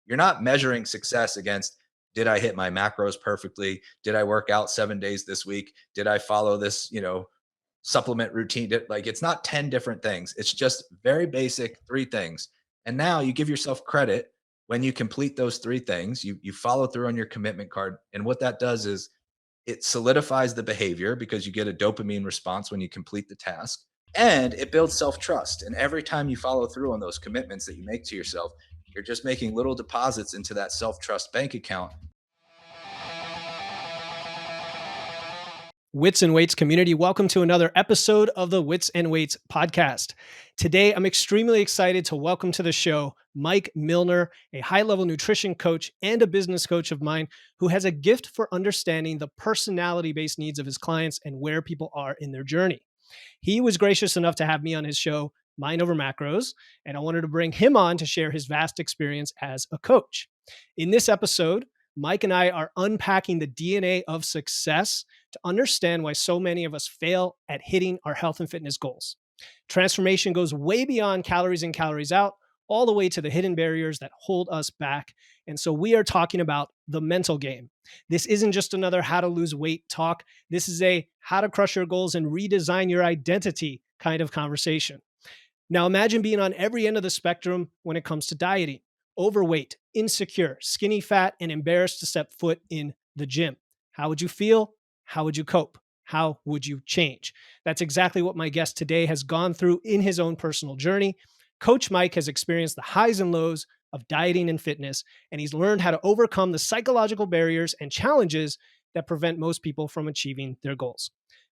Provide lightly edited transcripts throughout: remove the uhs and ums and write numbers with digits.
You're not measuring success against, did I hit my macros perfectly? Did I work out 7 days this week? Did I follow this, supplement routine? Like, it's not 10 different things. It's just very basic three things. And now you give yourself credit when you complete those three things. You follow through on your commitment card. And what that does is it solidifies the behavior because you get a dopamine response when you complete the task, and it builds self-trust. And every time you follow through on those commitments that you make to yourself, you're just making little deposits into that self-trust bank account. Wits and Weights community, welcome to another episode of the Wits and Weights podcast. Today, I'm extremely excited to welcome to the show Mike Millner, a high-level nutrition coach and a business coach of mine who has a gift for understanding the personality-based needs of his clients and where people are in their journey. He was gracious enough to have me on his show, Mind Over Macros, and I wanted to bring him on to share his vast experience as a coach. In this episode, Mike and I are unpacking the DNA of success to understand why so many of us fail at hitting our health and fitness goals. Transformation goes way beyond calories in, calories out, all the way to the hidden barriers that hold us back. And so we are talking about the mental game. This isn't just another how to lose weight talk. This is a how to crush your goals and redesign your identity kind of conversation. Now imagine being on every end of the spectrum when it comes to dieting. Overweight, insecure, skinny fat, and embarrassed to step foot in the gym. How would you feel? How would you cope? How would you change? That's exactly what my guest today has gone through in his own personal journey. Coach Mike has experienced the highs and lows of dieting and fitness, and he's learned how to overcome the psychological barriers and challenges that prevent most people from achieving their goals.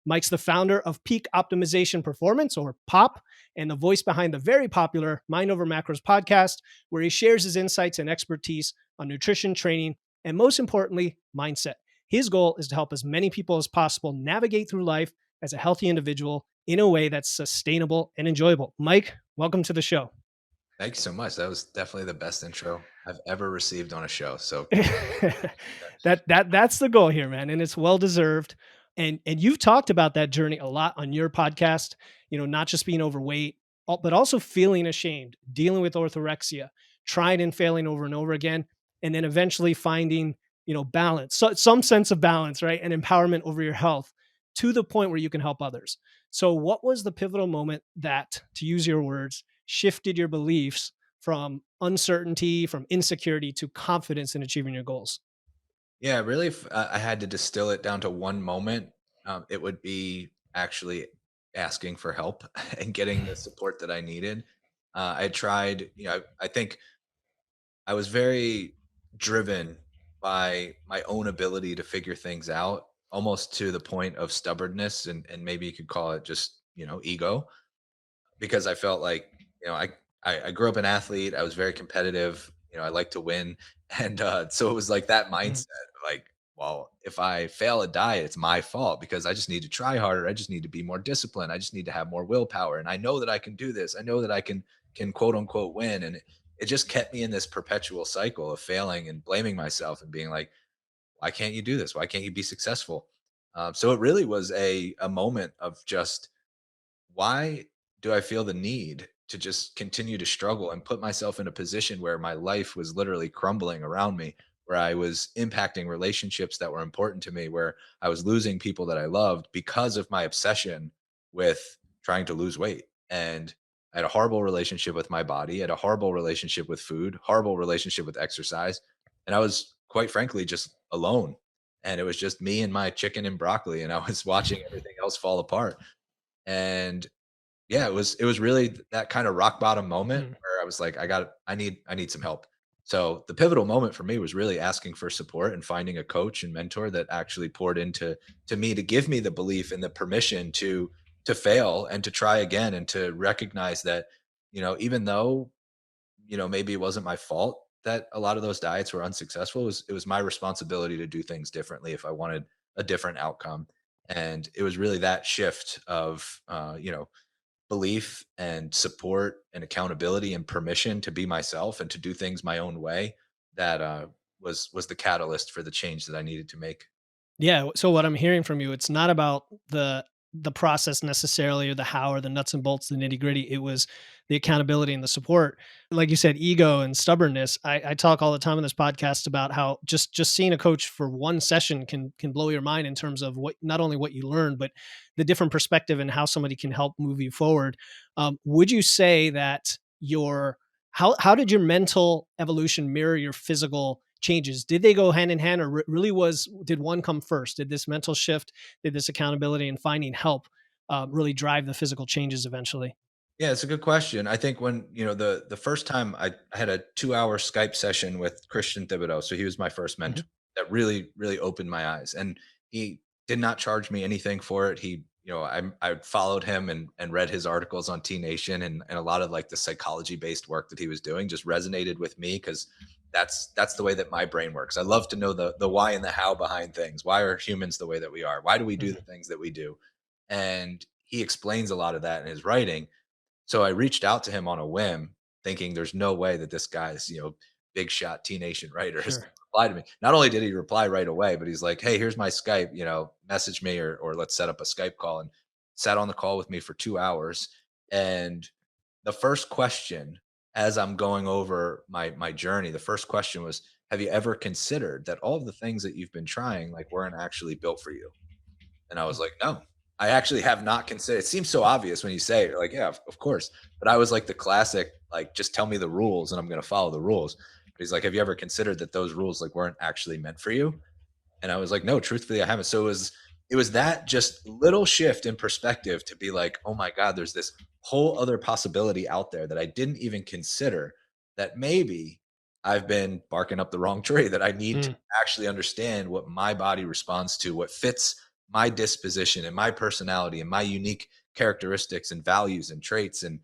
Mike's the founder of Peak Optimization Performance, or POP, and the voice behind the very popular Mind Over Macros podcast, where he shares his insights and expertise on nutrition, training, and most importantly, mindset. His goal is to help as many people as possible navigate through life as a healthy individual in a way that's sustainable and enjoyable. Mike, welcome to the show. Thank you so much. That was definitely the best intro I've ever received on a show. So That's the goal here, man, and it's well deserved. And you've talked about that journey a lot on your podcast. Not just being overweight, but also feeling ashamed, dealing with orthorexia, trying and failing over and over again, and then eventually finding balance, some sense of balance, right, and empowerment over your health to the point where you can help others. So, what was the pivotal moment that, to use your words, shifted your beliefs from uncertainty, from insecurity to confidence in achieving your goals? yeah, really, if I had to distill it down to one moment, it would be actually asking for help and getting the support that I needed. I tried, I think I was very driven by my own ability to figure things out, almost to the point of stubbornness, and maybe you could call it just, ego, because I felt like, I grew up an athlete. I was very competitive. I like to win. And so it was like that Mhm. mindset, like, well, if I fail a diet, it's my fault because I just need to try harder. I just need to be more disciplined. I just need to have more willpower. And I know that I can do this. I know that I can quote unquote win. And it just kept me in this perpetual cycle of failing and blaming myself and being like, why can't you do this? Why can't you be successful? So it really was a moment of just, why do I feel the need to just continue to struggle and put myself in a position where my life was literally crumbling around me, where I was impacting relationships that were important to me, where I was losing people that I loved because of my obsession with trying to lose weight? And I had a horrible relationship with my body, I had a horrible relationship with food, horrible relationship with exercise. And I was, quite frankly, just alone. And it was just me and my chicken and broccoli, and I was watching everything else fall apart. And yeah, it was really that kind of rock bottom moment Mhm. where I was like, I need some help. So the pivotal moment for me was really asking for support and finding a coach and mentor that actually poured into to me to give me the belief and the permission to fail and to try again and to recognize that, even though, maybe it wasn't my fault that a lot of those diets were unsuccessful, it was my responsibility to do things differently if I wanted a different outcome. And it was really that shift of belief and support and accountability and permission to be myself and to do things my own way that was the catalyst for the change that I needed to make. Yeah. So what I'm hearing from you, it's not about the the process necessarily, or the how, or the nuts and bolts, the nitty gritty. It was the accountability and the support. Like you said, ego and stubbornness. I talk all the time on this podcast about how just seeing a coach for one session can blow your mind in terms of what, not only what you learn, but the different perspective and how somebody can help move you forward. Would you say that your how did your mental evolution mirror your physical changes? Did they go hand in hand, or really was did one come first? Did this mental shift, did this accountability and finding help really drive the physical changes eventually? Yeah, it's a good question. I think when, the first time I had a 2-hour Skype session with Christian Thibodeau, so he was my first Mhm. mentor that really, really opened my eyes. And he did not charge me anything for it. I followed him and read his articles on T Nation, and a lot of like the psychology based work that he was doing just resonated with me because that's the way that my brain works. I love to know the why and the how behind things. Why are humans the way that we are? Why do we do Mhm. the things that we do? And he explains a lot of that in his writing. So I reached out to him on a whim, thinking there's no way that this guy's, big shot T Nation writer is Sure. gonna reply to me. Not only did he reply right away, but he's like, "Hey, here's my Skype, message me or let's set up a Skype call." And sat on the call with me for 2 hours. And the first question, as I'm going over my journey, the first question was, "Have you ever considered that all of the things that you've been trying like weren't actually built for you?" And I was like, "No, I actually have not considered." It seems so obvious when you say it, you're like, "Yeah, of course." But I was like the classic, like, just tell me the rules and I'm going to follow the rules. But he's like, "Have you ever considered that those rules like weren't actually meant for you?" And I was like, "No, truthfully, I haven't." So it was that just little shift in perspective to be like, "Oh my God, there's this whole other possibility out there that I didn't even consider, that maybe I've been barking up the wrong tree, that I need to Mm. actually understand what my body responds to, what fits my disposition and my personality and my unique characteristics and values and traits, and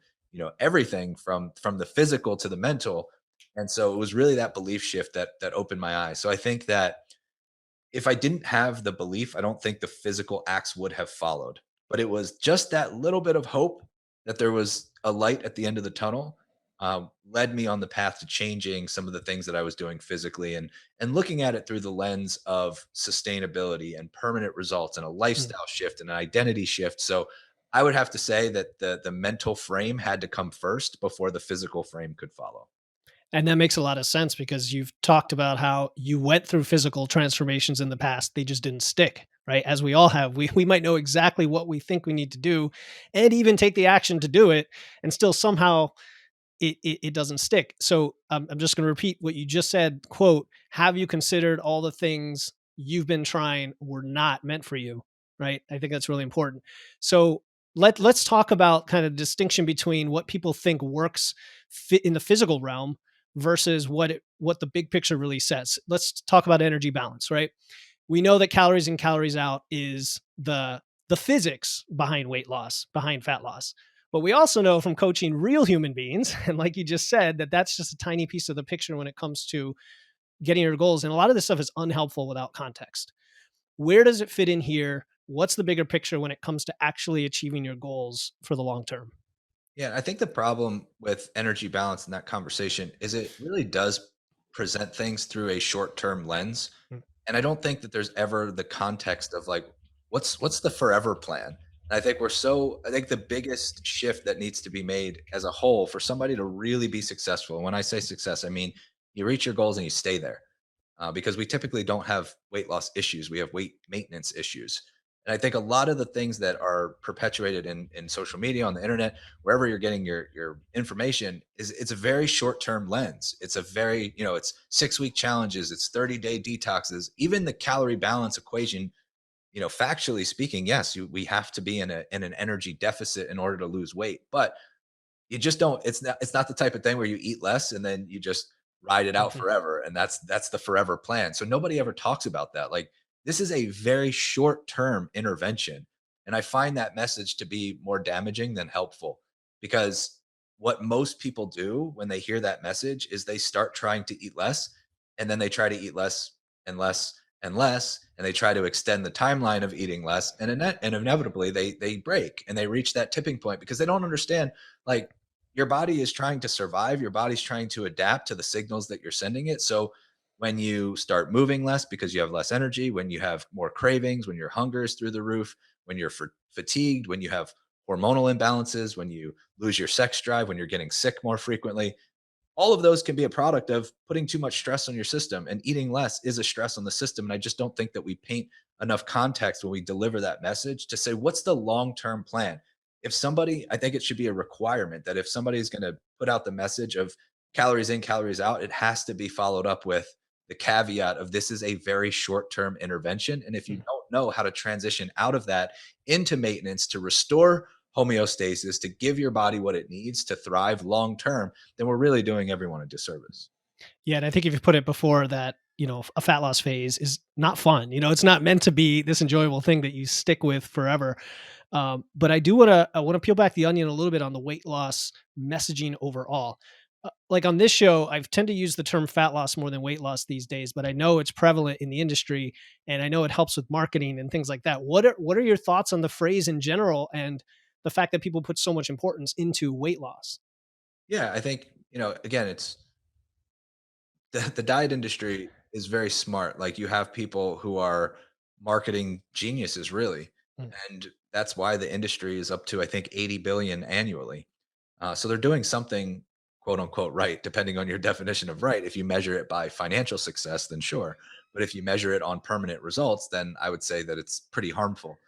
everything from the physical to the mental." And so it was really that belief shift that opened my eyes. So I think that if I didn't have the belief, I don't think the physical acts would have followed. But it was just that little bit of hope that there was a light at the end of the tunnel, led me on the path to changing some of the things that I was doing physically, and looking at it through the lens of sustainability and permanent results and a Mm. lifestyle shift and an identity shift. So I would have to say that the mental frame had to come first before the physical frame could follow. And that makes a lot of sense because you've talked about how you went through physical transformations in the past. They just didn't stick, right? As we all have. We might know exactly what we think we need to do and even take the action to do it, and still somehow it doesn't stick. So I'm just going to repeat what you just said. Quote, have you considered all the things you've been trying were not meant for you? Right. I think that's really important. So let's talk about kind of distinction between what people think works fit in the physical realm versus what the big picture really says. Let's talk about energy balance, right? We know that calories in, calories out is the physics behind weight loss, behind fat loss. But we also know from coaching real human beings, and like you just said, that that's just a tiny piece of the picture when it comes to getting your goals. And a lot of this stuff is unhelpful without context. Where does it fit in here? What's the bigger picture when it comes to actually achieving your goals for the long term? Yeah, I think the problem with energy balance in that conversation is it really does present things through a short-term lens. Mm. And I don't think that there's ever the context of like, what's the forever plan? And I think the biggest shift that needs to be made as a whole for somebody to really be successful. And when I say success, I mean you reach your goals and you stay there, because we typically don't have weight loss issues. We have weight maintenance issues. And I think a lot of the things that are perpetuated in social media, on the internet, wherever you're getting your information, is it's a very short term lens. It's a very, it's 6 week challenges, it's 30-day detoxes, even the calorie balance equation. Factually speaking, yes, we have to be in an energy deficit in order to lose weight, but you just don't, it's not the type of thing where you eat less and then you just ride it out Mhm. forever, and that's the forever plan. So nobody ever talks about that. Like, this is a very short term intervention, and I find that message to be more damaging than helpful, because what most people do when they hear that message is they start trying to eat less, and then they try to eat less and less and less, and they try to extend the timeline of eating less, and inevitably they break and they reach that tipping point because they don't understand, like, your body is trying to survive. Your body's trying to adapt to the signals that you're sending it. So when you start moving less because you have less energy, when you have more cravings, when your hunger is through the roof, when you're fatigued, when you have hormonal imbalances, when you lose your sex drive, when you're getting sick more frequently. All of those can be a product of putting too much stress on your system, and eating less is a stress on the system. And I just don't think that we paint enough context when we deliver that message to say, what's the long term plan? If somebody, I think it should be a requirement that if somebody is going to put out the message of calories in, calories out, it has to be followed up with the caveat of this is a very short term intervention. And if you Mm. don't know how to transition out of that into maintenance to restore homeostasis, to give your body what it needs to thrive long term, then we're really doing everyone a disservice. Yeah, and I think if you put it before that, a fat loss phase is not fun. It's not meant to be this enjoyable thing that you stick with forever. But I want to peel back the onion a little bit on the weight loss messaging overall. Like on this show, I tend to use the term fat loss more than weight loss these days, but I know it's prevalent in the industry, and I know it helps with marketing and things like that. What are your thoughts on the phrase in general, and the fact that people put so much importance into weight loss? Yeah, I think, again, it's the diet industry is very smart. Like, you have people who are marketing geniuses, really. Mm. And that's why the industry is up to, I think, 80 billion annually. So they're doing something, quote unquote, right, depending on your definition of right. If you measure it by financial success, then sure. But if you measure it on permanent results, then I would say that it's pretty harmful.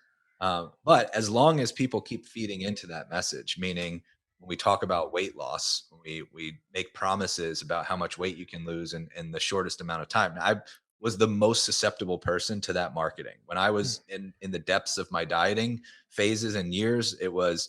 But as long as people keep feeding into that message, meaning when we talk about weight loss, when we make promises about how much weight you can lose in the shortest amount of time. Now, I was the most susceptible person to that marketing. When I Mm. was in the depths of my dieting phases and years, it was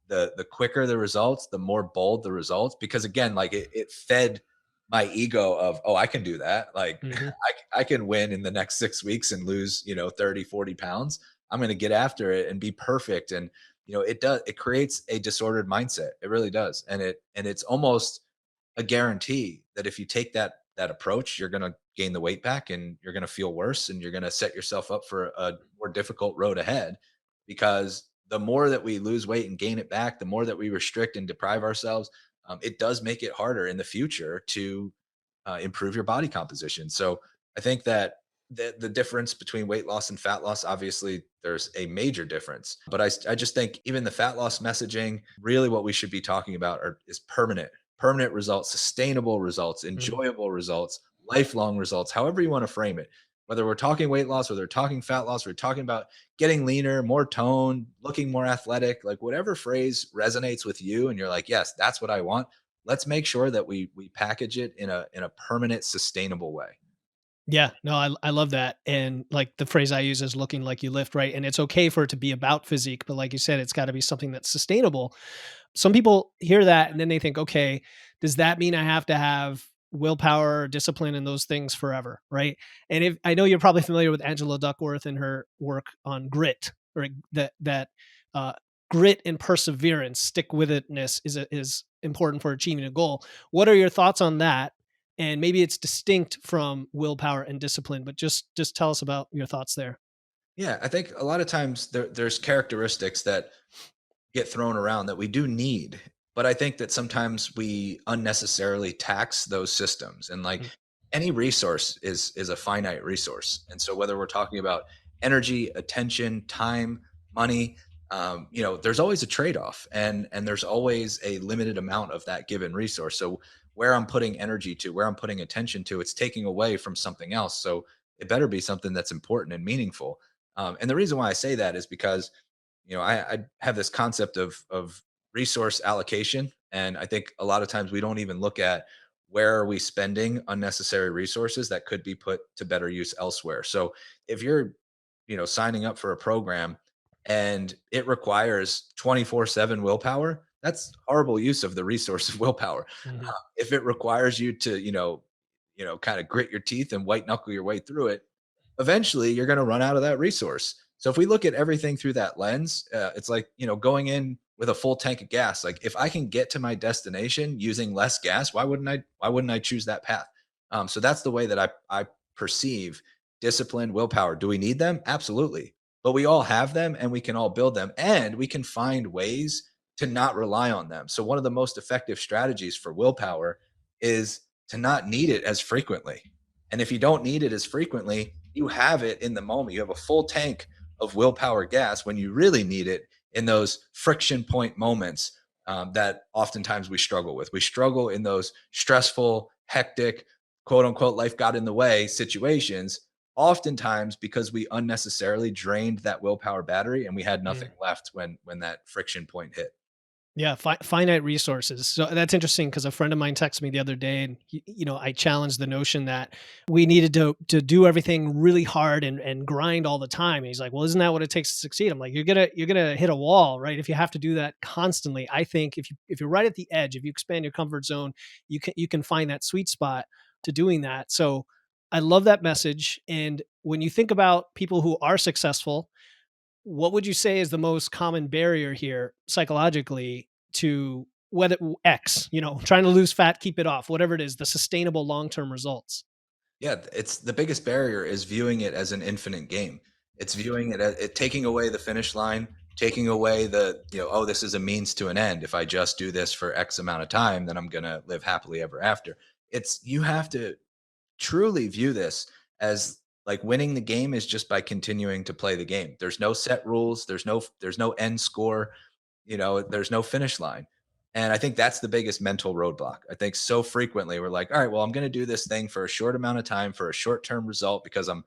the quicker the results, the more bold the results, because again, like it fed my ego of, oh, I can do that. Like Mhm. I can win in the next 6 weeks and lose, 30, 40 pounds. I'm going to get after it and be perfect. And, it creates a disordered mindset. It really does. And it's almost a guarantee that if you take that approach, you're going to gain the weight back and you're going to feel worse and you're going to set yourself up for a more difficult road ahead, because the more that we lose weight and gain it back, the more that we restrict and deprive ourselves, it does make it harder in the future to improve your body composition. So I think that the difference between weight loss and fat loss, obviously, there's a major difference. But I just think even the fat loss messaging, really what we should be talking about is permanent results, sustainable results, Mhm. enjoyable results, lifelong results, however you want to frame it. Whether we're talking weight loss, whether we're talking fat loss, we're talking about getting leaner, more toned, looking more athletic, like whatever phrase resonates with you and you're like, yes, that's what I want. Let's make sure that we package it in a permanent, sustainable way. Yeah, no, I love that, and, like, the phrase I use is "looking like you lift," right? And it's okay for it to be about physique, but like you said, it's gotta be something that's sustainable. Some people hear that and then they think, "Okay, does that mean I have to have willpower, discipline, and those things forever?" Right? And if I know you're probably familiar with Angela Duckworth and her work on grit, or that, uh, grit and perseverance, stick with itness is important for achieving a goal. What are your thoughts on that? And maybe it's distinct from willpower and discipline, but just tell us about your thoughts there. Yeah, I think a lot of times there's characteristics that get thrown around that we do need. But I think that sometimes we unnecessarily tax those systems. And like Mm. any resource is a finite resource. And so whether we're talking about energy, attention, time, money, there's always a trade-off, and there's always a limited amount of that given resource. So where I'm putting energy to, where I'm putting attention to, it's taking away from something else. So it better be something that's important and meaningful. And the reason why I say that is because I have this concept of resource allocation, and I think a lot of times we don't even look at where are we spending unnecessary resources that could be put to better use elsewhere. So if you're, signing up for a program and it requires 24/7 willpower, that's horrible use of the resource of willpower. Mhm. If it requires you to, kind of grit your teeth and white knuckle your way through it, eventually you're going to run out of that resource. So if we look at everything through that lens, it's like, going in with a full tank of gas. Like if I can get to my destination using less gas, why wouldn't I choose that path? So that's the way that I perceive discipline, willpower. Do we need them? Absolutely. But we all have them and we can all build them, and we can find ways to not rely on them. So one of the most effective strategies for willpower is to not need it as frequently. And if you don't need it as frequently, you have it in the moment. You have a full tank of willpower gas when you really need it in those friction point moments that oftentimes we struggle with. We struggle in those stressful, hectic, quote unquote, life got in the way situations, oftentimes because we unnecessarily drained that willpower battery and we had nothing Mm. left when that friction point hit. Yeah, finite resources. So that's interesting because a friend of mine texted me the other day, and I challenged the notion that we needed to do everything really hard and grind all the time. And he's like, "Well, isn't that what it takes to succeed?" I'm like, "You're gonna hit a wall, right? If you have to do that constantly." I think if you're right at the edge, if you expand your comfort zone, you can find that sweet spot to doing that. So I love that message. And when you think about people who are successful, what would you say is the most common barrier here psychologically to whether X, trying to lose fat, keep it off, whatever it is, the sustainable long-term results? Yeah, it's the biggest barrier is viewing it as an infinite game. It's viewing it as it taking away the finish line, taking away oh, this is a means to an end. If I just do this for X amount of time, then I'm gonna live happily ever after. It's you have to truly view this as like winning the game is just by continuing to play the game. There's no set rules, there's no end score, there's no finish line. And I think that's the biggest mental roadblock. I think so frequently we're like, all right, well, I'm going to do this thing for a short amount of time for a short-term result because I'm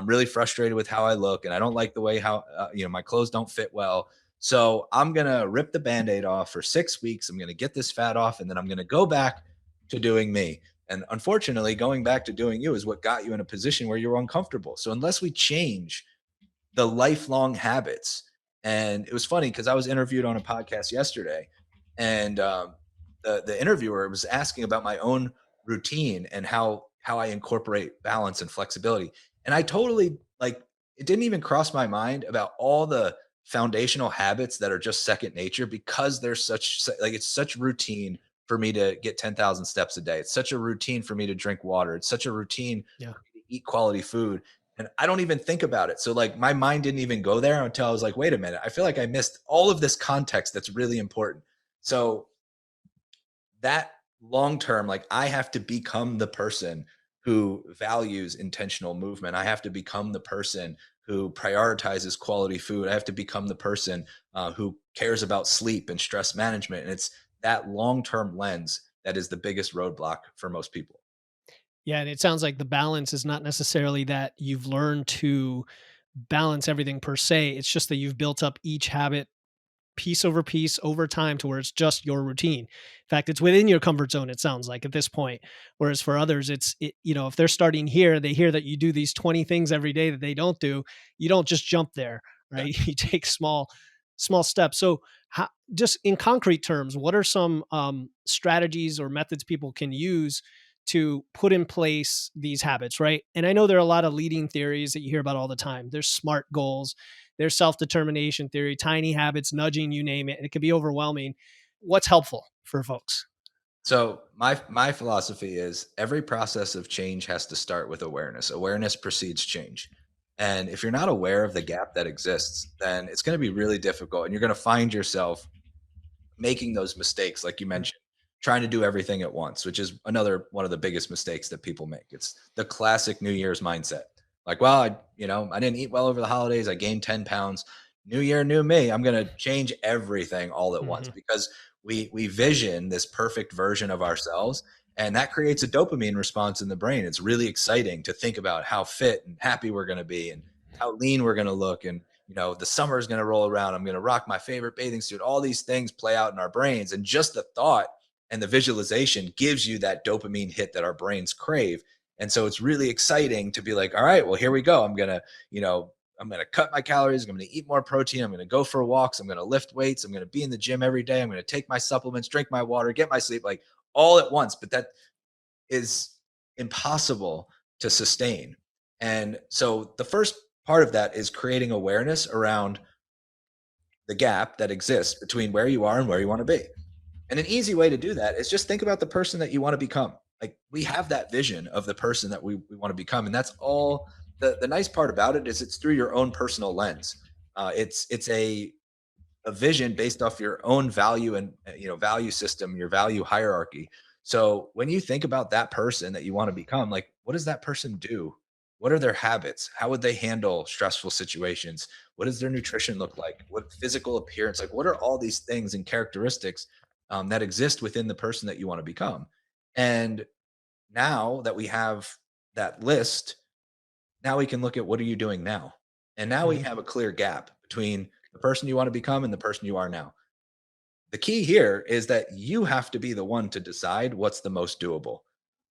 really frustrated with how I look and I don't like the way how my clothes don't fit well. So I'm going to rip the band-aid off for 6 weeks. I'm going to get this fat off and then I'm going to go back to doing me. And unfortunately, going back to doing you is what got you in a position where you're uncomfortable. So unless we change the lifelong habits. And it was funny because I was interviewed on a podcast yesterday, and the interviewer was asking about my own routine and how I incorporate balance and flexibility. And I totally like it didn't even cross my mind about all the foundational habits that are just second nature because there's it's such routine for me to get 10,000 steps a day. It's such a routine for me to drink water. It's such a routine Yeah. for me to eat quality food and I don't even think about it. So like my mind didn't even go there until I was like, wait a minute, I feel like I missed all of this context that's really important. So that long term, like I have to become the person who values intentional movement. I have to become the person who prioritizes quality food. I have to become the person who cares about sleep and stress management. And it's that long term lens that is the biggest roadblock for most people. Yeah, and it sounds like the balance is not necessarily that you've learned to balance everything per se. It's just that you've built up each habit piece over time to where it's just your routine. In fact, it's within your comfort zone, it sounds like at this point. Whereas for others, if they're starting here, they hear that you do these 20 things every day that they don't do, you don't just jump there, Yeah. right? You take small steps. So how, just in concrete terms, what are some strategies or methods people can use to put in place these habits, right? And I know there are a lot of leading theories that you hear about all the time. There's SMART goals, there's self-determination theory, tiny habits, nudging, you name it. And it can be overwhelming. What's helpful for folks? So my philosophy is every process of change has to start with awareness. Awareness precedes change. And if you're not aware of the gap that exists, then it's going to be really difficult and you're going to find yourself making those mistakes like you Mm. mentioned, trying to do everything at once, which is another one of the biggest mistakes that people make. It's the classic New Year's mindset. Like, well, I didn't eat well over the holidays. I gained 10 pounds. New year, new me. I'm going to change everything all at once Mhm. because we vision this perfect version of ourselves and that creates a dopamine response in the brain. It's really exciting to think about how fit and happy we're going to be and how lean we're going to look and the summer is going to roll around. I'm going to rock my favorite bathing suit. All these things play out in our brains. And just the thought and the visualization gives you that dopamine hit that our brains crave. And so it's really exciting to be like, all right, well, here we go. I'm going to cut my calories. I'm going to eat more protein. I'm going to go for walks. I'm going to lift weights. I'm going to be in the gym every day. I'm going to take my supplements, drink my water, get my sleep, like all at once. But that is impossible to sustain. And so the first part of that is creating awareness around the gap that exists between where you are and where you want to be. And an easy way to do that is just think about the person that you want to become. Like we have that vision of the person that we want to become. And that's all the nice part about it is it's through your own personal lens. It's a vision based off your own value and value system, your value hierarchy. So when you think about that person that you want to become, like what does that person do? What are their habits? How would they handle stressful situations? What does their nutrition look like? What physical appearance? Like, what are all these things and characteristics that exist within the person that you want to become? And now that we have that list, now we can look at what are you doing now? And now we Mhm. have a clear gap between the person you want to become and the person you are now. The key here is that you have to be the one to decide what's the most doable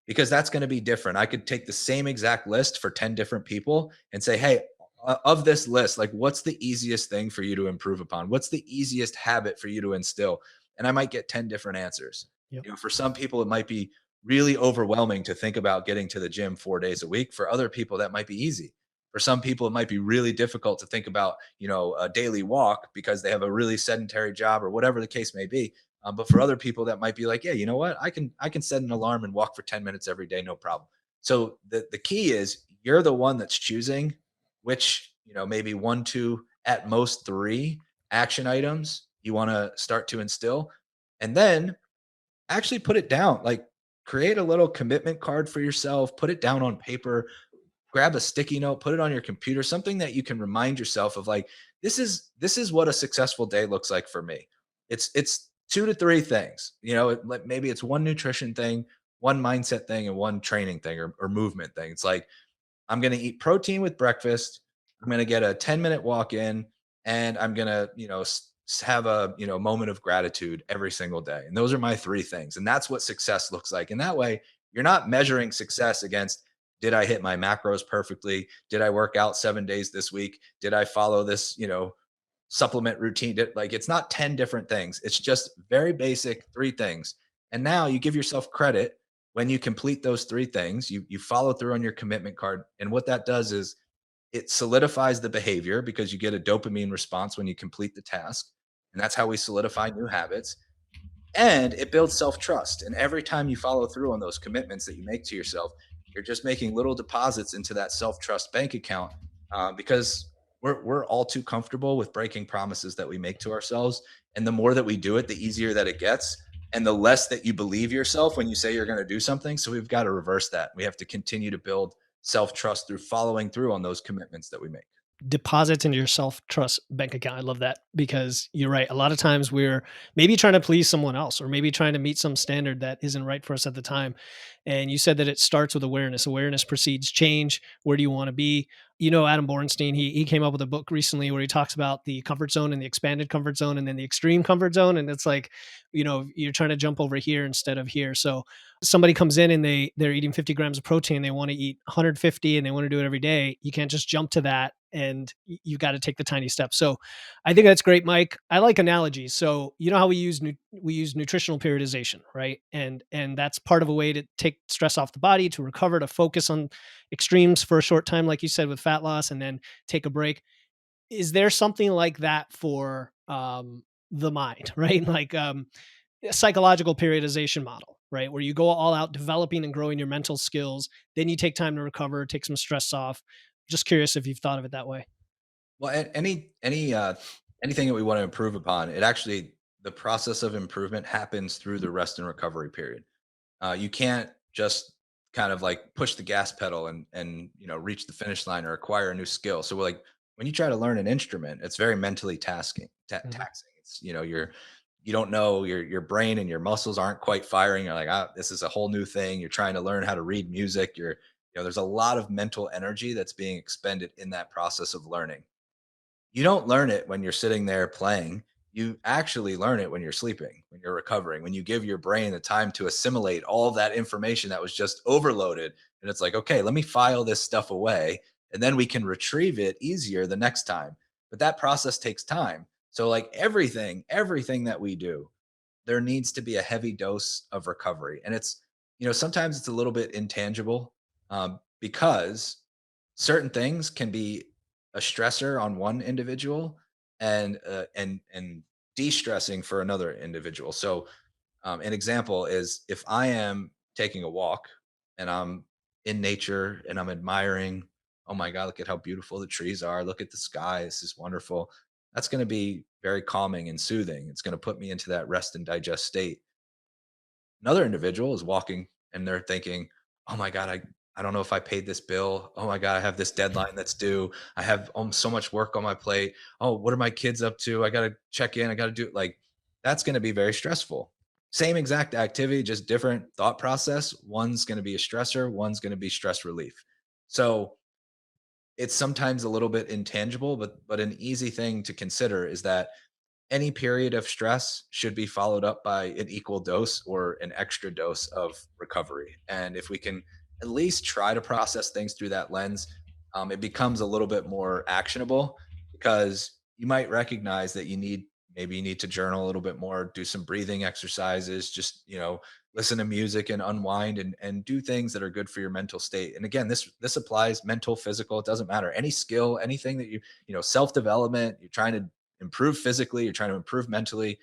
because that's going to be different. I could take the same exact list for 10 different people and say, hey, of this list, like what's the easiest thing for you to improve upon? What's the easiest habit for you to instill? And I might get 10 different answers. Yep. For some people, it might be really overwhelming to think about getting to the gym 4 days a week. For other people, that might be easy. For some people, it might be really difficult to think about, a daily walk because they have a really sedentary job or whatever the case may be. But for other people, that might be like, yeah, you know what, I can set an alarm and walk for 10 minutes every day, no problem. So the key is you're the one that's choosing which, maybe one, two, at most three action items you want to start to instill, and then actually put it down. Like create a little commitment card for yourself, put it down on paper, grab a sticky note, put it on your computer, something that you can remind yourself of like, this is what a successful day looks like for me. It's two to three things. Like maybe it's one nutrition thing, one mindset thing, and one training thing or movement thing. It's like I'm going to eat protein with breakfast. I'm going to get a 10-minute walk in, and I'm going to, have a, moment of gratitude every single day. And those are my three things. And that's what success looks like. And that way, you're not measuring success against, did I hit my macros perfectly? Did I work out 7 days this week? Did I follow this, supplement routine? Like it's not 10 different things. It's just very basic three things. And now you give yourself credit when you complete those three things, you follow through on your commitment card. And what that does is it solidifies the behavior because you get a dopamine response when you complete the task. And that's how we solidify new habits. And it builds self-trust. And every time you follow through on those commitments that you make to yourself, you're just making little deposits into that self-trust bank account, because we're all too comfortable with breaking promises that we make to ourselves. And the more that we do it, the easier that it gets. And the less that you believe yourself when you say you're going to do something. So we've got to reverse that. We have to continue to build self-trust through following through on those commitments that we make. Deposits into your self-trust bank account. I love that because you're right. A lot of times we're maybe trying to please someone else or maybe trying to meet some standard that isn't right for us at the time. And you said that it starts with awareness. Awareness precedes change. Where do you want to be? Adam Bornstein, he came up with a book recently where he talks about the comfort zone and the expanded comfort zone and then the extreme comfort zone. And it's like, you're trying to jump over here instead of here. So somebody comes in and they're eating 50 grams of protein, they want to eat 150 and they want to do it every day. You can't just jump to that, and you've got to take the tiny steps. So I think that's great, Mike. I like analogies. So you know how we use nutritional periodization, right? And that's part of a way to take stress off the body, to recover, to focus on extremes for a short time, like you said, with fat loss, and then take a break. Is there something like that for the mind, right? Like a psychological periodization model, right? Where you go all out developing and growing your mental skills, then you take time to recover, take some stress off. Just curious if you've thought of it that way. Well, anything that we want to improve upon, it actually the process of improvement happens through the rest and recovery period. You can't just kind of like push the gas pedal and reach the finish line or acquire a new skill. So like when you try to learn an instrument, it's very mentally Mhm. taxing. It's you don't know your brain and your muscles aren't quite firing. You're like, this is a whole new thing. You're trying to learn how to read music. There's a lot of mental energy that's being expended in that process of learning. You don't learn it when you're sitting there playing. You actually learn it when you're sleeping, when you're recovering, when you give your brain the time to assimilate all of that information that was just overloaded. And it's like, okay, let me file this stuff away and then we can retrieve it easier the next time. But that process takes time. So, like everything that we do, there needs to be a heavy dose of recovery. And sometimes it's a little bit intangible, because certain things can be a stressor on one individual and de-stressing for another individual. So an example is if I am taking a walk and I'm in nature and I'm admiring, oh my God, look at how beautiful the trees are. Look at the sky. This is wonderful. That's going to be very calming and soothing. It's going to put me into that rest and digest state. Another individual is walking and they're thinking, oh my God, I don't know if I paid this bill. Oh my God, I have this deadline that's due. I have so much work on my plate. Oh, what are my kids up to? I got to check in. I got to do like that's going to be very stressful. Same exact activity, just different thought process. One's going to be a stressor, one's going to be stress relief. So it's sometimes a little bit intangible, but an easy thing to consider is that any period of stress should be followed up by an equal dose or an extra dose of recovery. And if we can at least try to process things through that lens, it becomes a little bit more actionable because you might recognize that maybe you need to journal a little bit more, do some breathing exercises, just, listen to music and unwind and do things that are good for your mental state. And again, this applies mental, physical, it doesn't matter. Any skill, anything that self-development, you're trying to improve physically, you're trying to improve mentally,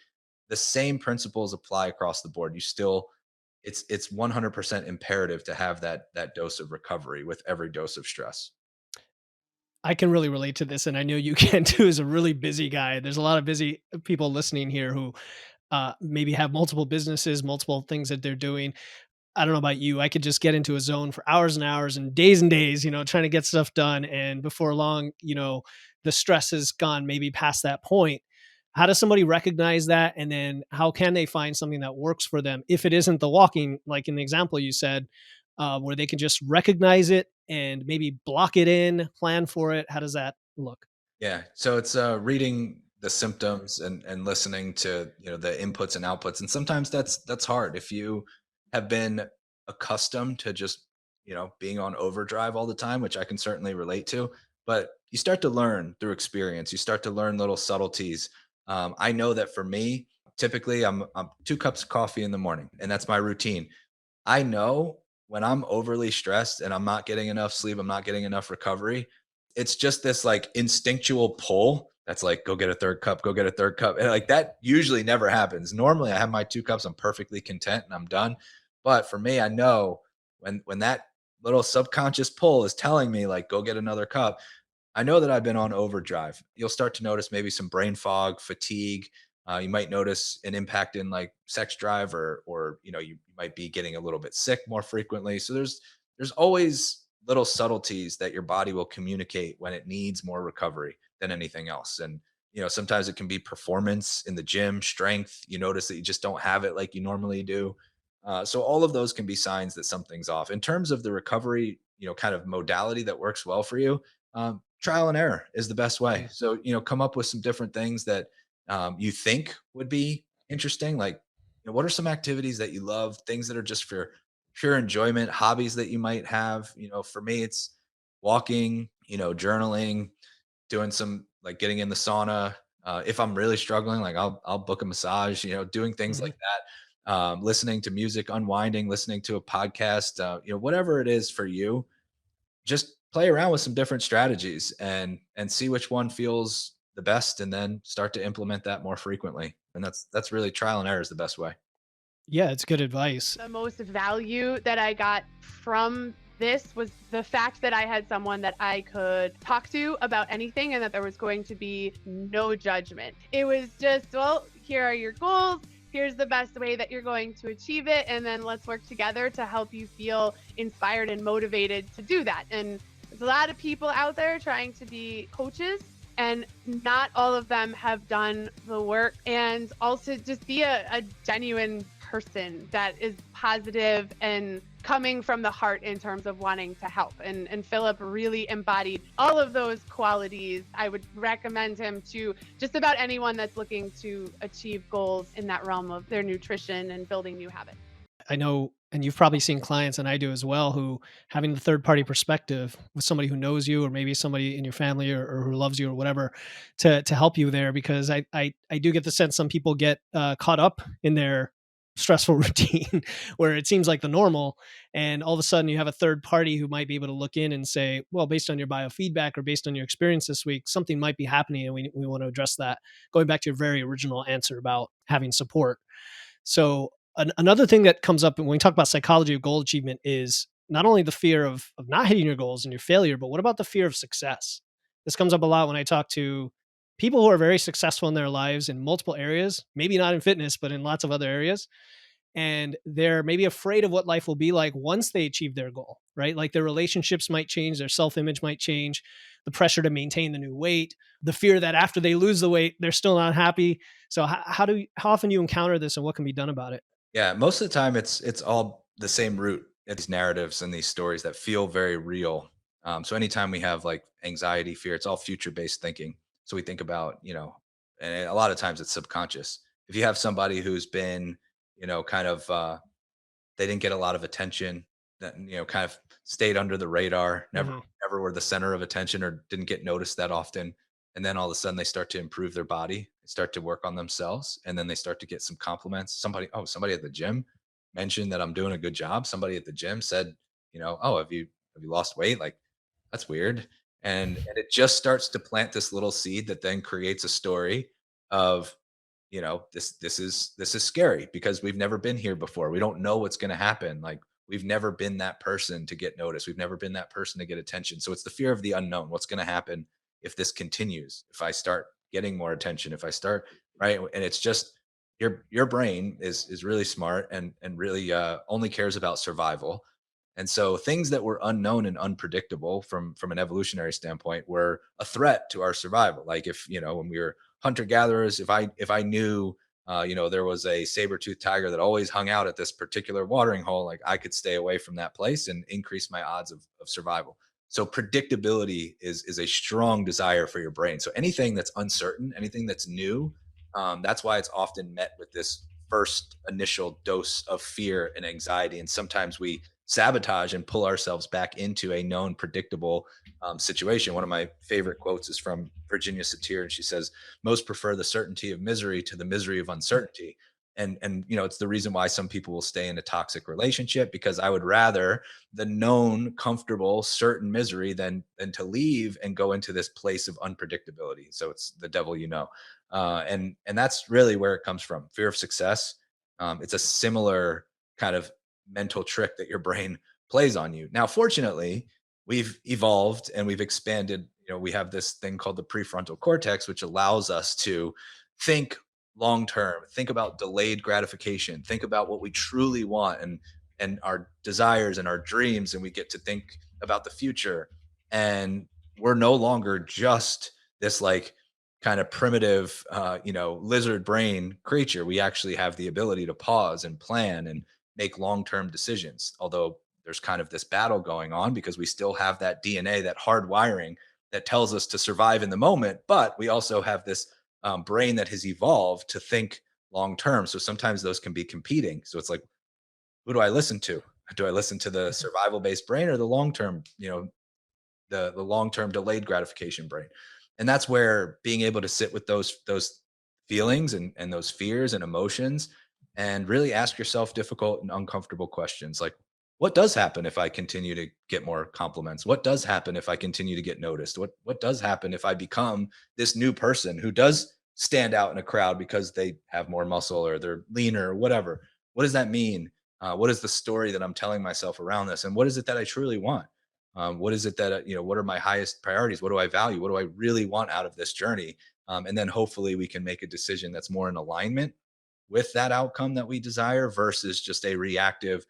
the same principles apply across the board. It's 100% imperative to have that dose of recovery with every dose of stress. I can really relate to this, and I know you can too. As a really busy guy, there's a lot of busy people listening here who maybe have multiple businesses, multiple things that they're doing. I don't know about you. I could just get into a zone for hours and hours and days, trying to get stuff done. And before long, the stress has gone maybe past that point. How does somebody recognize that? And then how can they find something that works for them if it isn't the walking, like in the example you said, where they can just recognize it and maybe block it in, plan for it? How does that look? Yeah. So it's reading the symptoms and listening to the inputs and outputs. And sometimes that's hard. If you have been accustomed to just being on overdrive all the time, which I can certainly relate to, but you start to learn through experience. You start to learn little subtleties. I know that for me, typically I'm 2 cups of coffee in the morning, and that's my routine. I know when I'm overly stressed and I'm not getting enough sleep, I'm not getting enough recovery, it's just this like instinctual pull that's like, go get a third cup, go get a third cup. And like that usually never happens. Normally I have my 2 cups, I'm perfectly content and I'm done. But for me, I know when that little subconscious pull is telling me like, go get another cup, I know that I've been on overdrive. You'll start to notice maybe some brain fog, fatigue. You might notice an impact in like sex drive, or you might be getting a little bit sick more frequently. So there's always little subtleties that your body will communicate when it needs more recovery than anything else. And sometimes it can be performance in the gym, strength. You notice that you just don't have it like you normally do. So all of those can be signs that something's off. In terms of the recovery, kind of modality that works well for you, trial and error is the best way. Mm. So, come up with some different things that you think would be interesting. Like, what are some activities that you love, things that are just for pure enjoyment, hobbies that you might have? For me, it's walking, journaling, doing some like getting in the sauna. If I'm really struggling, like I'll book a massage, doing things Mhm. like that. Listening to music, unwinding, listening to a podcast, whatever it is for you, just play around with some different strategies and see which one feels the best and then start to implement that more frequently. And that's really trial and error is the best way. Yeah, it's good advice. The most value that I got from this was the fact that I had someone that I could talk to about anything and that there was going to be no judgment. It was just, well, here are your goals. Here's the best way that you're going to achieve it. And then let's work together to help you feel inspired and motivated to do that. And there's a lot of people out there trying to be coaches, and not all of them have done the work. And also just be a genuine person that is positive and coming from the heart in terms of wanting to help. And Philip really embodied all of those qualities. I would recommend him to just about anyone that's looking to achieve goals in that realm of their nutrition and building new habits. I know, and you've probably seen clients, and I do as well, who having the third party perspective with somebody who knows you, or maybe somebody in your family, or who loves you, or whatever, to help you there. Because I do get the sense some people get caught up in their stressful routine where it seems like the normal, and all of a sudden you have a third party who might be able to look in and say, well, based on your biofeedback or based on your experience this week, something might be happening, and we want to address that. Going back to your very original answer about having support. So another thing that comes up when we talk about psychology of goal achievement is not only the fear of not hitting your goals and your failure, but what about the fear of success? This comes up a lot when I talk to people who are very successful in their lives in multiple areas, maybe not in fitness, but in lots of other areas. and they're maybe afraid of what life will be like once they achieve their goal, right? Like their relationships might change, their self-image might change, the pressure to maintain the new weight, the fear that after they lose the weight, they're still not happy. So how often do you encounter this and what can be done about it? Yeah, most of the time it's all the same root. It's these narratives and these stories that feel very real. So anytime we have like anxiety, fear, it's all future based thinking. So we think about, and a lot of times it's subconscious. If you have somebody who's been, kind of they didn't get a lot of attention, that kind of stayed under the radar, Mhm. never were the center of attention or didn't get noticed that often. And then all of a sudden they start to improve their body, they start to work on themselves, and then they start to get some compliments. Somebody at the gym mentioned that I'm doing a good job. Somebody at the gym said, oh, have you lost weight? Like, that's weird. And it just starts to plant this little seed that then creates a story of, this is scary because we've never been here before. We don't know what's going to happen. Like, we've never been that person to get noticed. We've never been that person to get attention. So it's the fear of the unknown. What's going to happen if this continues? If I start getting more attention, if I start, right? And it's just your brain is really smart and really only cares about survival. And so things that were unknown and unpredictable from an evolutionary standpoint were a threat to our survival. Like, if when we were hunter gatherers, if I knew there was a saber-toothed tiger that always hung out at this particular watering hole, like, I could stay away from that place and increase my odds of survival. So predictability is a strong desire for your brain. So anything that's uncertain, anything that's new, that's why it's often met with this first initial dose of fear and anxiety. And sometimes we sabotage and pull ourselves back into a known predictable situation. One of my favorite quotes is from Virginia Satir, and she says, "Most prefer the certainty of misery to the misery of uncertainty." And it's the reason why some people will stay in a toxic relationship, because I would rather the known, comfortable, certain misery than to leave and go into this place of unpredictability. So it's the devil, and that's really where it comes from. Fear of success. It's a similar kind of mental trick that your brain plays on you. Now, fortunately, we've evolved and we've expanded. We have this thing called the prefrontal cortex, which allows us to think long term, think about delayed gratification, think about what we truly want, and our desires and our dreams, and we get to think about the future. And we're no longer just this, like, kind of primitive lizard brain creature. We actually have the ability to pause and plan and make long-term decisions. Although there's kind of this battle going on because we still have that DNA, that hardwiring that tells us to survive in the moment, but we also have this brain that has evolved to think long term. So sometimes those can be competing. So it's like, who do I listen to? Do I listen to the survival based brain or the long term, the long-term delayed gratification brain? And that's where being able to sit with those feelings and those fears and emotions, and really ask yourself difficult and uncomfortable questions, like, what does happen if I continue to get more compliments? What does happen if I continue to get noticed? What does happen if I become this new person who does stand out in a crowd because they have more muscle or they're leaner or whatever? What does that mean? What is the story that I'm telling myself around this, and what is it that I truly want? What is it that what are my highest priorities? What do I value? What do I really want out of this journey? And then hopefully we can make a decision that's more in alignment with that outcome that we desire, versus just a reactive,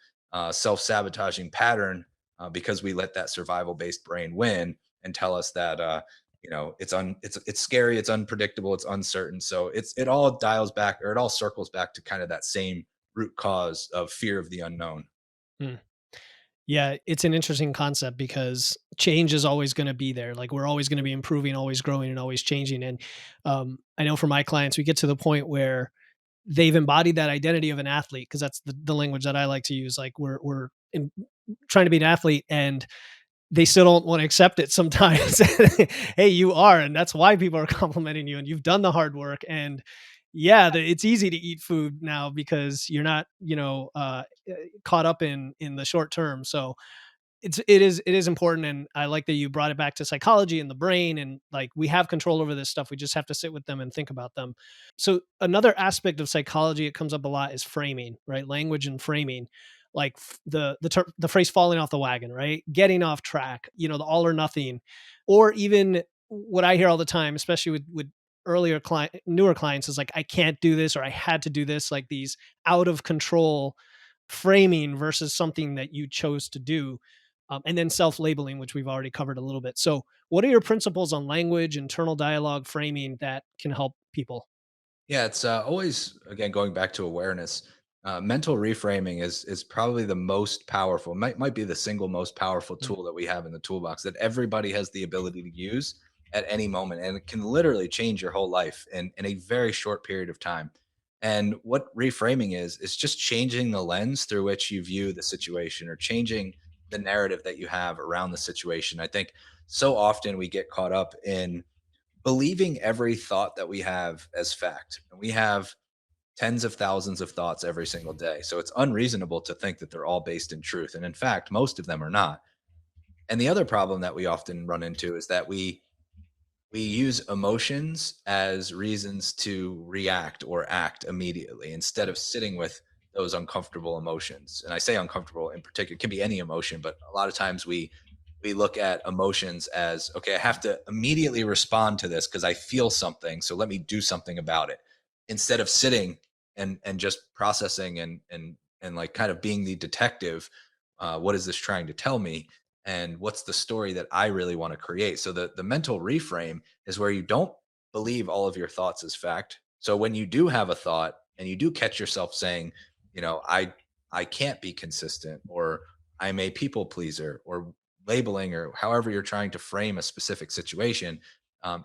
self-sabotaging pattern, because we let that survival-based brain win and tell us that it's scary, it's unpredictable, it's uncertain. So it all dials back, or it all circles back to kind of that same root cause of fear of the unknown. Hmm. Yeah, it's an interesting concept because change is always going to be there. Like we're always going to be improving, always growing, and always changing. And I know for my clients, we get to the point where they've embodied that identity of an athlete, because that's the language that I like to use. Like trying to be an athlete, and they still don't want to accept it sometimes. Hey, you are, and that's why people are complimenting you, and you've done the hard work. And yeah, it's easy to eat food now because you're not, caught up in the short term. So it is important, and I like that you brought it back to psychology and the brain, and like we have control over this stuff. We just have to sit with them and think about them. So another aspect of psychology it comes up a lot is framing, right? Language and framing, like the phrase falling off the wagon, right? Getting off track, the all or nothing, or even what I hear all the time, especially with newer clients is like, I can't do this or I had to do this, like these out of control framing versus something that you chose to do. And then self labeling, which we've already covered a little bit. So, what are your principles on language, internal dialogue, framing that can help people? Yeah, it's always again going back to awareness. Mental reframing is probably the most powerful, might be the single most powerful Mm. tool that we have in the toolbox that everybody has the ability to use at any moment, and it can literally change your whole life in a very short period of time. And what reframing is just changing the lens through which you view the situation, or changing the narrative that you have around the situation. I think so often we get caught up in believing every thought that we have as fact. And we have tens of thousands of thoughts every single day. So it's unreasonable to think that they're all based in truth. And in fact, most of them are not. And the other problem that we often run into is that we use emotions as reasons to react or act immediately instead of sitting with those uncomfortable emotions. And I say uncomfortable in particular, it can be any emotion, but a lot of times we look at emotions as, okay, I have to immediately respond to this because I feel something, so let me do something about it, instead of sitting and just processing and like kind of being the detective. What is this trying to tell me, and what's the story that I really want to create? So the mental reframe is where you don't believe all of your thoughts as fact. So when you do have a thought and you do catch yourself saying, I can't be consistent, or I'm a people pleaser, or labeling, or however you're trying to frame a specific situation,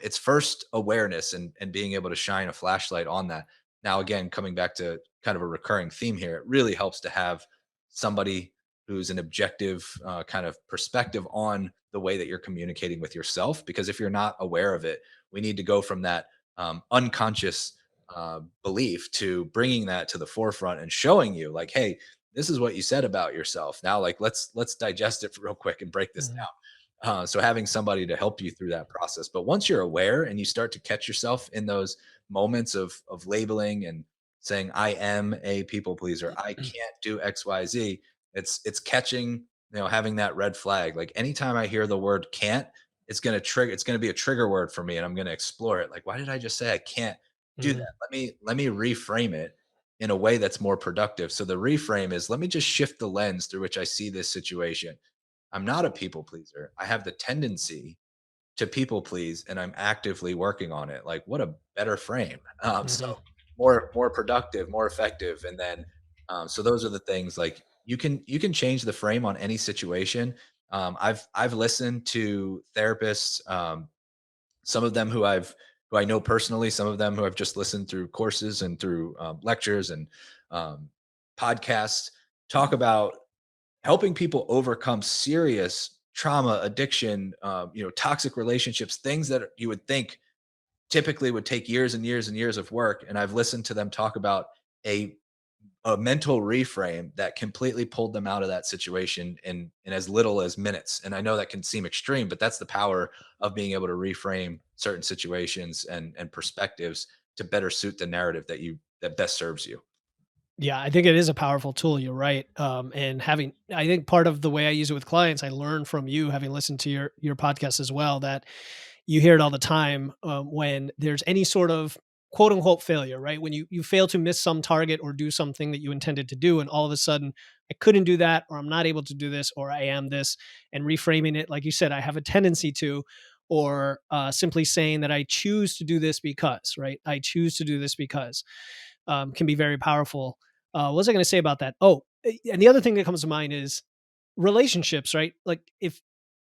it's first awareness and being able to shine a flashlight on that. Now, again, coming back to kind of a recurring theme here, it really helps to have somebody who's an objective kind of perspective on the way that you're communicating with yourself. Because if you're not aware of it, we need to go from that unconscious belief to bringing that to the forefront and showing you, like, hey, this is what you said about yourself. Now, like, let's digest it real quick and break this Mhm. down. So having somebody to help you through that process. But once you're aware and you start to catch yourself in those moments of labeling and saying, I am a people pleaser, I can't do XYZ, it's catching, having that red flag. Like anytime I hear the word can't, it's gonna be a trigger word for me, and I'm gonna explore it. Like, why did I just say I can't do Mhm. that? Let me reframe it in a way that's more productive. So the reframe is, let me just shift the lens through which I see this situation. I'm not a people pleaser. I have the tendency to people please, and I'm actively working on it. Like, what a better frame. So Mhm. more productive, more effective. And then so those are the things, like, you can change the frame on any situation. I've listened to therapists, some of them who I know personally, some of them who I've just listened through courses and through lectures and um, podcasts, talk about helping people overcome serious trauma, addiction, toxic relationships, things that you would think typically would take years and years and years of work. And I've listened to them talk about a a mental reframe that completely pulled them out of that situation in as little as minutes. And I know that can seem extreme, but that's the power of being able to reframe certain situations and perspectives to better suit the narrative that best serves you. Yeah, I think it is a powerful tool. You're right. And I think part of the way I use it with clients, I learned from you, having listened to your podcast as well, that you hear it all the time when there's any sort of quote unquote failure, right? When you fail to miss some target or do something that you intended to do, and all of a sudden I couldn't do that, or I'm not able to do this, or I am this, and reframing it, like you said, I have a tendency to, or simply saying that I choose to do this because, right? I choose to do this because can be very powerful. What was I going to say about that? Oh, and the other thing that comes to mind is relationships, right? Like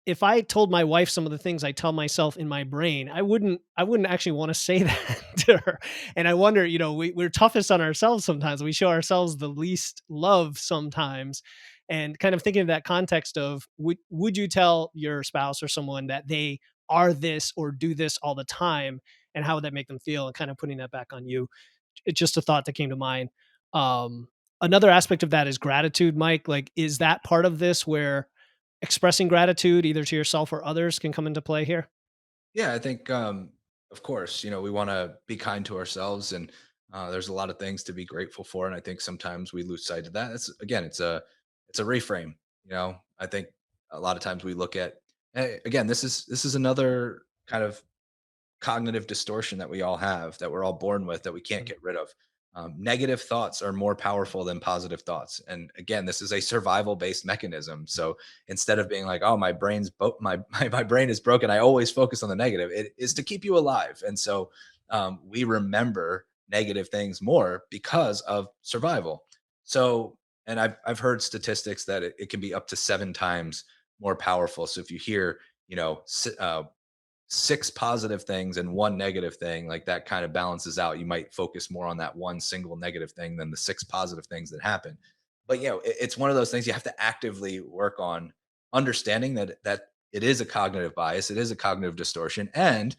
if I told my wife some of the things I tell myself in my brain, I wouldn't actually want to say that to her. And I wonder, we're toughest on ourselves sometimes. We show ourselves the least love sometimes. And kind of thinking of that context of would you tell your spouse or someone that they are this or do this all the time, and how would that make them feel, and kind of putting that back on you. It's just a thought that came to mind. Um, Another aspect of that is gratitude, Mike. Like, is that part of this where expressing gratitude either to yourself or others can come into play here? Yeah, I think, of course, we want to be kind to ourselves, and there's a lot of things to be grateful for. And I think sometimes we lose sight of that. It's again, it's a reframe. I think a lot of times we look at, again, this is another kind of cognitive distortion that we all have, that we're all born with, that we can't get rid of. Negative thoughts are more powerful than positive thoughts. And again, this is a survival based mechanism. So instead of being like, oh, my brain is broken, I always focus on the negative. It is to keep you alive. And so we remember negative things more because of survival. So, and I've heard statistics that it can be up to 7 times more powerful. So if you hear, you know, 6 positive things and 1 negative thing, like that kind of balances out. You might focus more on that one single negative thing than the 6 positive things that happen. But it's one of those things you have to actively work on understanding that it is a cognitive bias, it is a cognitive distortion, and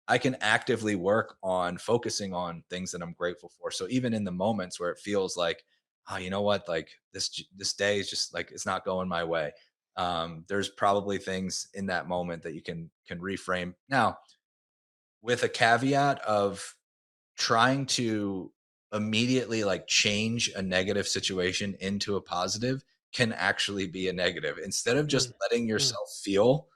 I can actively work on focusing on things that I'm grateful for. So even in the moments where it feels like, oh, you know what, like this day is just like it's not going my way, there's probably things in that moment that you can reframe. Now, with a caveat of trying to immediately like change a negative situation into a positive can actually be a negative. Instead of just Mm, letting mm, yourself feel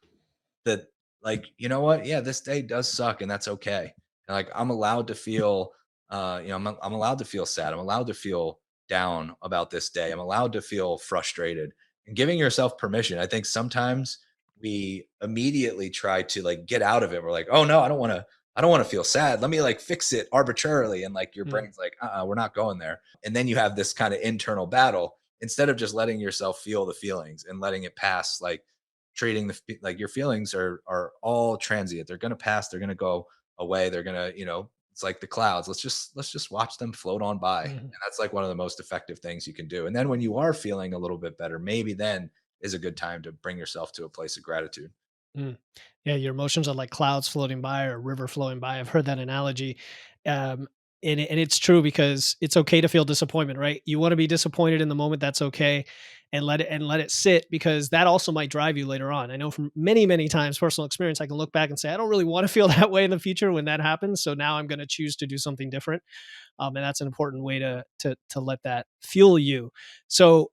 that, like, you know what, yeah, this day does suck and that's okay. And like I'm allowed to feel I'm allowed to feel sad, I'm allowed to feel down about this day, I'm allowed to feel frustrated, and giving yourself permission. I think sometimes we immediately try to like get out of it. We're like, oh no, I don't want to feel sad, let me like fix it arbitrarily, and like your mm, brain's like, we're not going there. And then you have this kind of internal battle instead of just letting yourself feel the feelings and letting it pass. Like treating like your feelings are all transient. They're going to pass, they're going to go away, they're going to, it's like the clouds. Let's just watch them float on by. And mhm. that's like one of the most effective things you can do. And then when you are feeling a little bit better, maybe then is a good time to bring yourself to a place of gratitude. Mm. Yeah, your emotions are like clouds floating by or a river flowing by. I've heard that analogy. Um, and it's true because it's okay to feel disappointment, right? You want to be disappointed in the moment, that's okay. And let it sit because that also might drive you later on. I know from many, many times personal experience, I can look back and say, I don't really want to feel that way in the future when that happens. So now I'm going to choose to do something different. And that's an important way to let that fuel you. So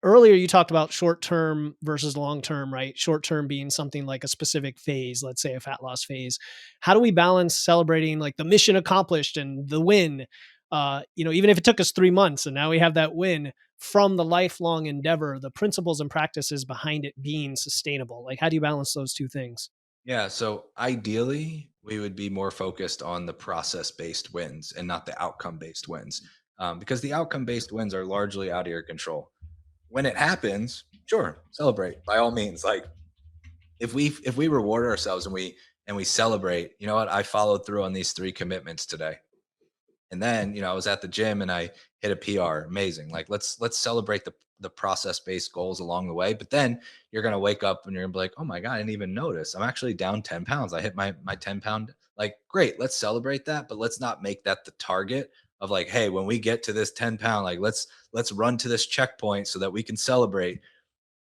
earlier you talked about short term versus long term, right? Short term being something like a specific phase, let's say a fat loss phase. How do we balance celebrating like the mission accomplished and the win? Even if it took us 3 months and now we have that win from the lifelong endeavor, the principles and practices behind it being sustainable. Like, how do you balance those two things? Yeah, so ideally we would be more focused on the process based wins and not the outcome based wins, because the outcome based wins are largely out of your control. When it happens, sure, celebrate by all means. Like if we reward ourselves and we celebrate, you know what, I followed through on these 3 commitments today. And then, I was at the gym and I hit a PR. Amazing. Like let's celebrate the process-based goals along the way. But then you're gonna wake up and you're gonna be like, oh my God, I didn't even notice. I'm actually down 10 pounds. I hit my 10 pound. Like, great, let's celebrate that, but let's not make that the target of like, hey, when we get to this 10 pound, like let's run to this checkpoint so that we can celebrate.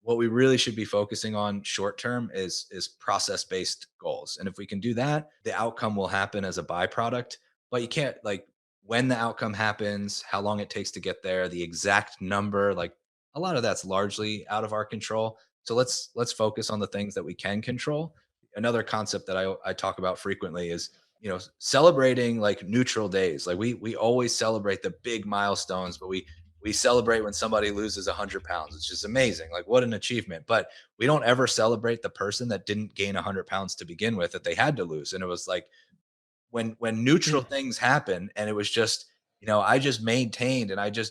What we really should be focusing on short term is process based goals. And if we can do that, the outcome will happen as a byproduct. But you can't, like, when the outcome happens, how long it takes to get there, the exact number, like a lot of that's largely out of our control. So let's focus on the things that we can control. Another concept that I talk about frequently is, celebrating like neutral days. Like we always celebrate the big milestones, but we celebrate when somebody loses 100 pounds, which is amazing. Like, what an achievement. But we don't ever celebrate the person that didn't gain 100 pounds to begin with, that they had to lose. And it was like, when neutral Mm, things happen and it was just, I just maintained, and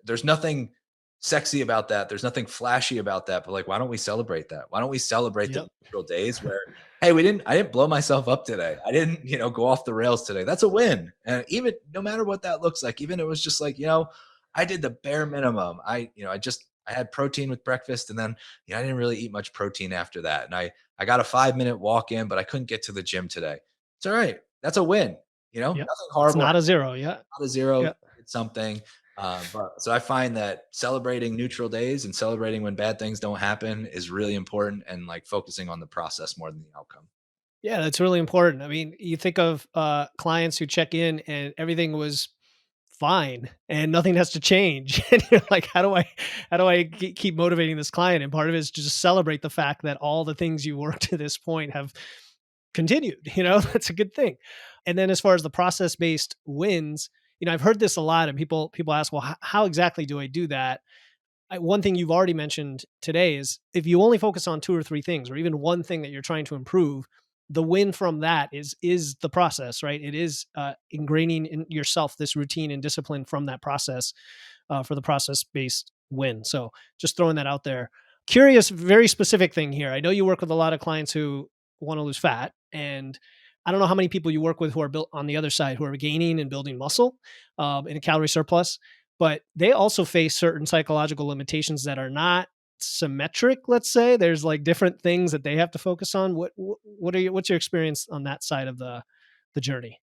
there's nothing sexy about that, there's nothing flashy about that, but like, why don't we celebrate that? Why don't we celebrate the yep. neutral days where, hey, I didn't blow myself up today, I didn't, go off the rails today, that's a win. And even no matter what that looks like, even it was just like, I did the bare minimum. I had protein with breakfast, and then I didn't really eat much protein after that, and I got a 5-minute walk in, but I couldn't get to the gym today. It's all right. That's a win. Yep. Nothing It's horrible, not a zero. Yeah. not a zero. Yeah. It's something. But so I find that celebrating neutral days and celebrating when bad things don't happen is really important, and like focusing on the process more than the outcome. Yeah, that's really important. I mean, you think of clients who check in and everything was fine and nothing has to change. And you're like, how do I keep motivating this client? And part of it is to just celebrate the fact that all the things you worked to this point have continued. That's a good thing. And then as far as the process based wins, I've heard this a lot, and people ask, well, how exactly do I do that? One thing you've already mentioned today is if you only focus on two or three things, or even one thing that you're trying to improve, the win from that is the process, right? It is ingraining in yourself this routine and discipline from that process for the process based win. So just throwing that out there. Curious, very specific thing here. I know you work with a lot of clients who want to lose fat, and I don't know how many people you work with who are built on the other side, who are gaining and building muscle in a calorie surplus, but they also face certain psychological limitations that are not symmetric. Let's say there's like different things that they have to focus on. What's your experience on that side of the journey?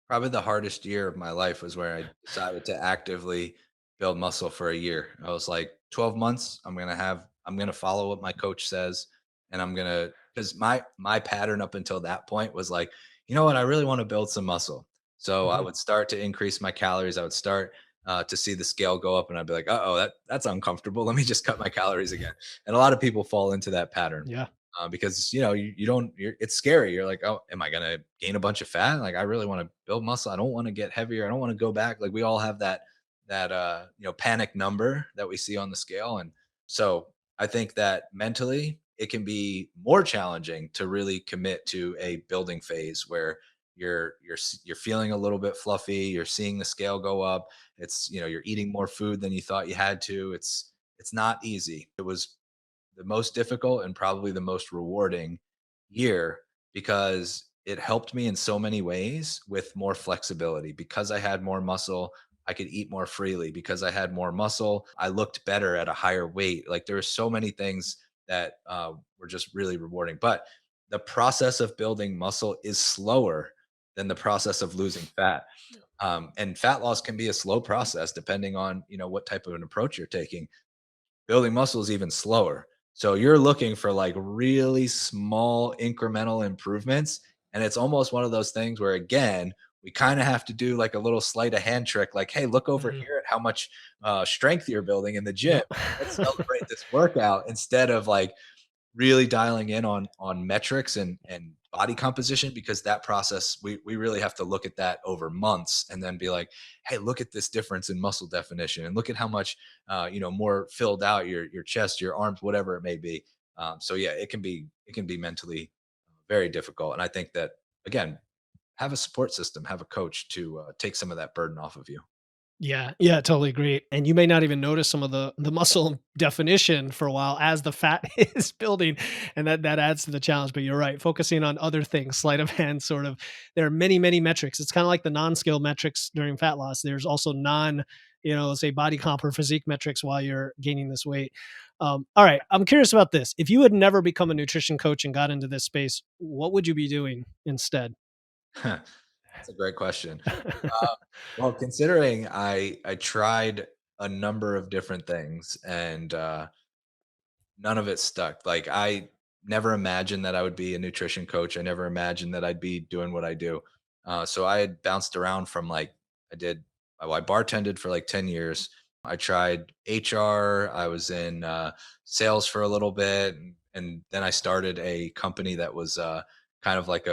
Probably the hardest year of my life was where I decided to actively build muscle for a year. I was like, 12 months, I'm gonna follow what my coach says, and I'm gonna because my pattern up until that point was like, you know what, I really want to build some muscle. So I Mhm. would start to increase my calories. I would start to see the scale go up, and I'd be like, oh, that's uncomfortable. Let me just cut my calories again. And a lot of people fall into that pattern Yeah. because you don't it's scary. You're like, oh, am I gonna gain a bunch of fat? Like, I really want to build muscle. I don't want to get heavier. I don't want to go back. Like, we all have that panic number that we see on the scale. And so I think that mentally it can be more challenging to really commit to a building phase where you're feeling a little bit fluffy. You're seeing the scale go up. You're eating more food than you thought you had to. It's not easy. It was the most difficult and probably the most rewarding year because it helped me in so many ways with more flexibility. Because I had more muscle, I could eat more freely. Because I had more muscle, I looked better at a higher weight. Like, there were so many things that were just really rewarding. But the process of building muscle is slower than the process of losing fat. And fat loss can be a slow process depending on what type of an approach you're taking. Building muscle is even slower. So you're looking for like really small incremental improvements. And it's almost one of those things where, again, we kind of have to do like a little sleight of hand trick. Like, hey, look over Mhm. here at how much strength you're building in the gym. Yep. Let's celebrate this workout instead of like really dialing in on metrics and body composition, because that process, we really have to look at that over months and then be like, hey, look at this difference in muscle definition, and look at how much more filled out your chest, your arms, whatever it may be. So yeah, it can be mentally very difficult. And I think that, again, have a support system, have a coach to take some of that burden off of you. Yeah, yeah, totally agree. And you may not even notice some of the muscle definition for a while as the fat is building, and that adds to the challenge. But you're right, focusing on other things, sleight of hand, sort of. There are many metrics. It's kind of like the non-scale metrics during fat loss. There's also say body comp or physique metrics while you're gaining this weight. All right, I'm curious about this. If you had never become a nutrition coach and got into this space, what would you be doing instead? That's a great question. Well, considering I tried a number of different things, and none of it stuck. Like, I never imagined that I would be a nutrition coach. I never imagined that I'd be doing what I do. So I had bounced around from like I did. I bartended for like 10 years. I tried HR. I was in sales for a little bit, and then I started a company that was kind of like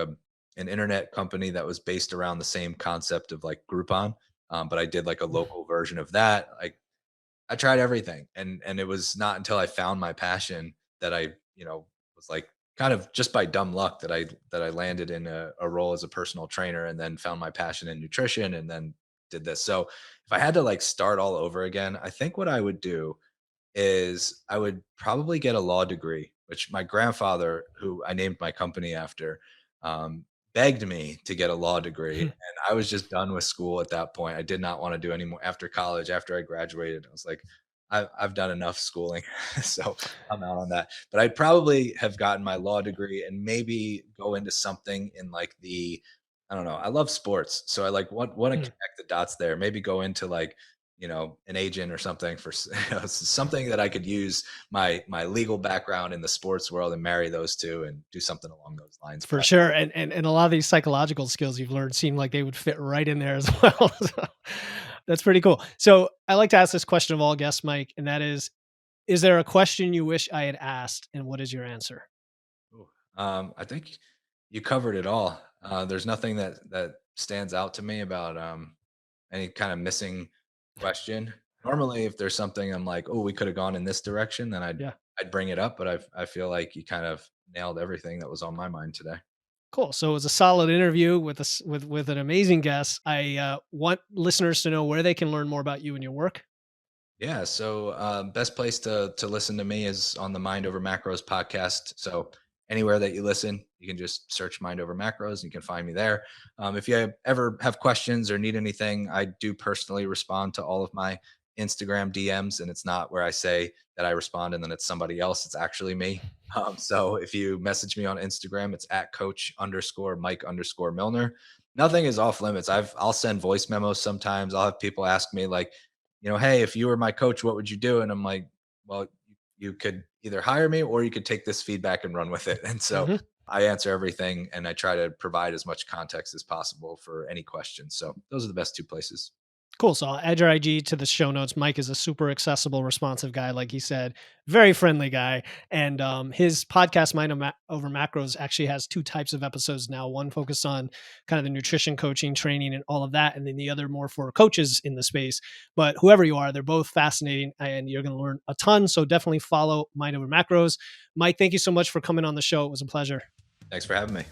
an internet company that was based around the same concept of like Groupon. But I did like a local version of that. I tried everything, and it was not until I found my passion that I was like, kind of just by dumb luck, that I landed in a role as a personal trainer, and then found my passion in nutrition, and then did this. So if I had to like start all over again, I think what I would do is I would probably get a law degree, which my grandfather, who I named my company after, um, begged me to get a law degree. And I was just done with school at that point. I did not want to do any more after college. After I graduated, I was like, I've done enough schooling. So I'm out on that. But I'd probably have gotten my law degree and maybe go into something in like I don't know. I love sports. So I like want to Mm. connect the dots there. Maybe go into like an agent or something for something that I could use my legal background in the sports world and marry those two and do something along those lines. For sure, and a lot of these psychological skills you've learned seem like they would fit right in there as well. So, that's pretty cool. So, I like to ask this question of all guests, Mike, and that is there a question you wish I had asked, and what is your answer? Ooh, I think You covered it all. There's nothing that stands out to me about any kind of missing question. Normally, if there's something I'm like, oh, we could have gone in this direction, then Yeah. I'd bring it up. But I feel like you kind of nailed everything that was on my mind today. Cool. So it was a solid interview with us with an amazing guest. I want listeners to know where they can learn more about you and your work. Yeah. So best place to listen to me is on the Mind Over Macros podcast. So anywhere that you listen, you can just search Mind Over Macros and you can find me there. If you ever have questions or need anything, I do personally respond to all of my Instagram DMs, and it's not where I say that I respond and then it's somebody else. It's actually me. So if you message me on Instagram, it's at coach_Mike_Millner. Nothing is off limits. I'll send voice memos sometimes. I'll have people ask me like, hey, if you were my coach, what would you do? And I'm like, well, you could either hire me or you could take this feedback and run with it. And so Mhm. I answer everything and I try to provide as much context as possible for any questions. So those are the best two places. Cool. So I'll add your IG to the show notes. Mike is a super accessible, responsive guy, like he said, very friendly guy. And his podcast, Over Macros, actually has two types of episodes now. One focused on kind of the nutrition coaching, training, and all of that, and then the other more for coaches in the space. But whoever you are, they're both fascinating, and you're going to learn a ton. So definitely follow Mind Over Macros. Mike, thank you so much for coming on the show. It was a pleasure. Thanks for having me.